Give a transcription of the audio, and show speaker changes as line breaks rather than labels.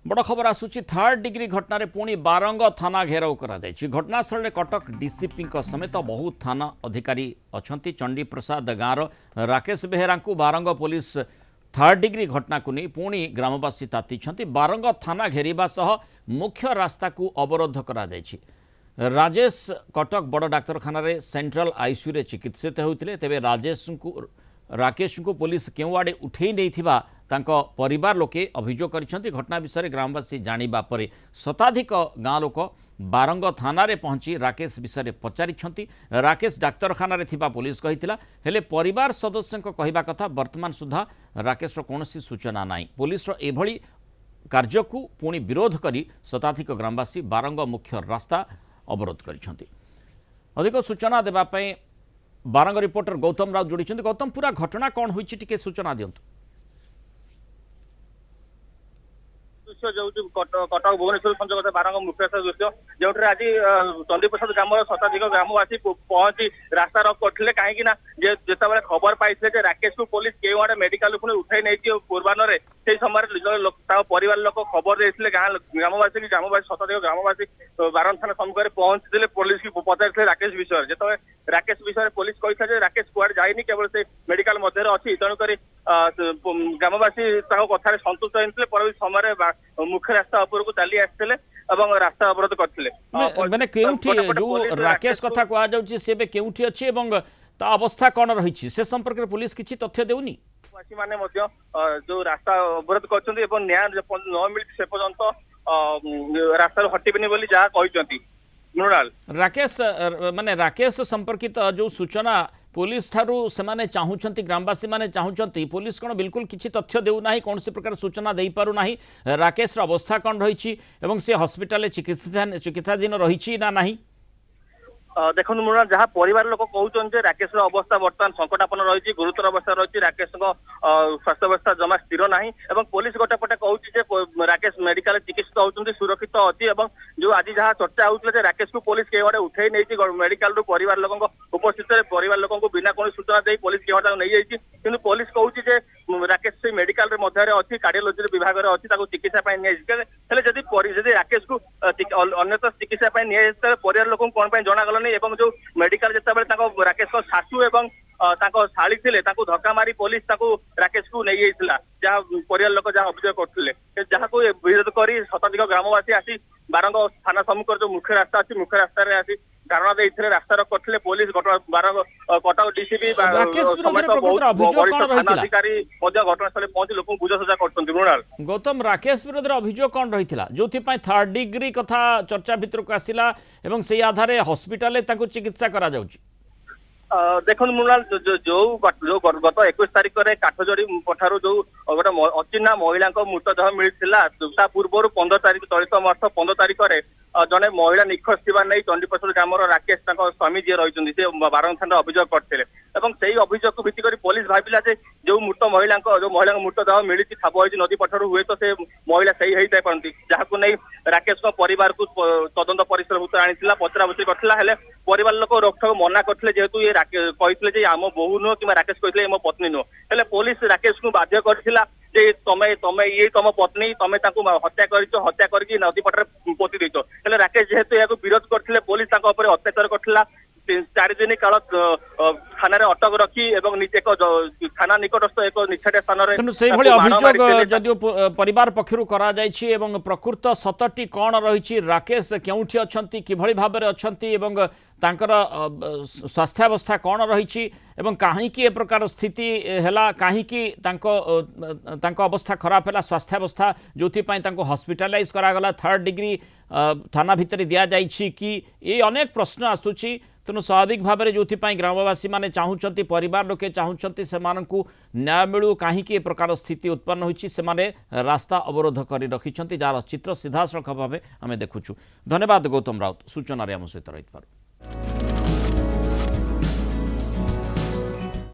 बड़ खबर आसूची third degree घटना रे पुणी बारंग थाना घेराव करा जायछि। घटनास्थल में कटक डीसीपी समेत बहु थाना अधिकारी अछंती। चंडी प्रसाद गाँवर राकेश बेहेरा को बारंग पुलिस थर्ड डिग्री घटना को नहीं पुणी ग्रामवासी ताती। बारंग थाना घेरिबा सह मुख्य रास्ता को अवरोध करा जायछि। राजेश कटक बड़ डाक्तरखाना रे सेंट्रल आईसीयू रे चिकित्सित होते। तेबे राकेश को पुलिस केउ आड़े उठेई नैथिबा तांको परिवार लोके अभियोग करिसेंती। घटना विषय ग्रामवासी जानिबा परे शताधिक गाँ लोक बारंग थाना रे पहुंची राकेश विषय पचारिछंती। राकेश डाक्तरखाना रे थिबा पुलिस कहितिला, हेले परिवार सदस्यंक कहिबा कथा वर्तमान सुधा राकेश रो कोनोसी सूचना नाही। पुलिस रो एभली कार्य को पुणी विरोध करी शताधिक ग्रामवासी बारंग मुख्य रास्ता अवरोध करिछंती। अधिक सूचना देबा पई बारंग रिपोर्टर गौतम राउत जोड़ी। गौतम, पूरा घटना कौन हुई टिके सूचना दिंतु।
कटक भुवनेश्वर संजोग बारंग मुख्य दृश्य जो आज चंडीप्रसाद ग्राम शताधिक ग्रामवासी पहुंची रास्ता रोक करते कहीं जिते खबर पाई राकेश को पुलिस केउ आड़े मेडिकल पुणी उठाई नहीं पूर्वाह्न से समय परिवार लोक खबर देते ग्रामवासी शताधिक ग्रामवासी बारंग थाना सम्मुखें पहुंची पुलिस की पचार राकेश विषय जो राकेश विषय पुलिस कही राकेश कुआड़े जाइनि केवल से मेडिकल मध्य अच्छी तेणुक ग्रामवासी कथार सन्तुष्ट होते। परवर्ती समय मुख्य रास्ता उपरकू चली आसते रास्ता अवरोध करते।
माने केउठी जो राकेश कथा कहा जाउची से बे केउठी अछि एवं ता अवस्था कोन रहिछि से संपर्क में पुलिस किछि तथ्य देउनी।
वासी माने मध्य जो रास्ता अवरोध करछन्ती एवं न्याय न मिल से पर्यंत रास्ता हटिबेनी बोली जहा कहिसंती। मृणाल
राकेश माने राकेश संपर्कित जो सूचना पुलिस ठारू सेमाने चाहूछंती, ग्रामवासी माने चाहूछंती, पुलिस कोन बिल्कुल किछि तथ्य देउ नाही, कौन से प्रकार सूचना देई पारु नाही। राकेश अवस्था कौन रही एवं से हॉस्पिटल चिकित्साधीन रही ना नहीं।
देखो मृणाल जहाँ परिवार लोक कहते राकेश अवस्था बर्तमान संकटापन्न रही, गुरुतर अवस्था रही, राकेश स्वास्थ्य अवस्था जमा स्थिर ना। पुलिस गोटे पटे कहूँ राकेश मेडिकल चिकित्सित होती सुरक्षित अच्छी। जो आज जहाँ चर्चा होता राकेश को पुलिस के आड़े उठे नहीं मेडिकल परिवार लोक उपस्थित परिवार लोक बिना कौन सूचना दे पुलिस के नहीं जाइए कि पुलिस कहूँ राकेश से मेडिकल मध्य अच्छी कार्डियोलोजी विभाग अच्छी चिकित्सा जदि राकेश को अन्यत्र चिकित्सा परिवार लोक कौन जनागल जो मेडिकल जिते राकेश शाशु एवं शाड़ी थे धक्का मारी पुलिस राकेश को नहीं जाइए जहाँ परिवार लोक जहाँ अभियोग करते जहाँ को विरोध कर शताधिक ग्रामवासी आसी बारंग थाना सम्मुख जो मुख्य रास्ता अच्छी मुख्य रास्तार आसी धारणा देते रास्ता रोक करते। पुलिस बारंग कटक डीसीपी अधिकारी घटनास्थल पहुंची लोक बुझासुझा कर।
गौतम, राकेश विरोध अभियोग कौन रही जो थर्ड डिग्री कथा चर्चा भीतर को आसला एवं से आधार हॉस्पिटल चिकित्सा करा जाउची।
देखो मृणाल जो गत 21 तारिख में काठजोड़ी ठार जो गोटे अचिन्हा महिला मृतदेह मिलता पूर्व 15 तारिख चलित वर्ष 15 तारिख में जड़े महिला निखोज थी नहीं चंडीप्रसाद ग्राम राकेश स्वामी जी रही बारंग थाना अभियोग करते से अभियोग को भित्ति पुलिस भाविला जो मृत महिला मृतदेह मिली ठाब होती नदी पठार हुए तो से महिला सही होता पारती जहाँ नहीं राकेश परिवार को तदंत परिसरभुक्त आनी पचरा पुचरी करता परिवार लोक रोकठोक मना करते जेहेतु ये कहते आम बोहू नुह कि राकेश कहते मो पत्नी नुह हेले पुलिस राकेश को बाध्य करथिला जे तमे ये तुम पत्नी तमे हत्या हत्या करके नदी पटरे पोती देछ हेले राकेश जेहेतु या विरोध करथिले पुलिस अत्याचार करथिला 4 दिन काल थाना अटक रखी एवं एक थाना निकटस्थ एक निछाटिया स्थान
से अभियोग जदियो परिवार पक्षरु करा जायछि एवं प्रकृत सतटी कौन रही राकेश केउठी अछंती किभଳି भाबरे अछंती एवं तांकर स्वास्थ्यावस्था कौन रही एवं कहीं ए प्रकार स्थिति हैला कहीं तांको अवस्था खराब है स्वास्थ्यावस्था जो हॉस्पिटलाइज करागला थर्ड डिग्री थाना भितर दि जाइछि कि ये अनेक प्रश्न आसुछि। तेणु स्वाभाविक भाव में जो ग्रामवासी माने चाहूँगी परिवार लोके चाहूँगी से न्याय मिलू कहीं ए प्रकार स्थिति उत्पन्न होती से रास्ता अवरोध कर रखिंट जार चित्र सीधासख भाव आम देखुचु। धन्यवाद गौतम राउत सूचना आम सहित रही।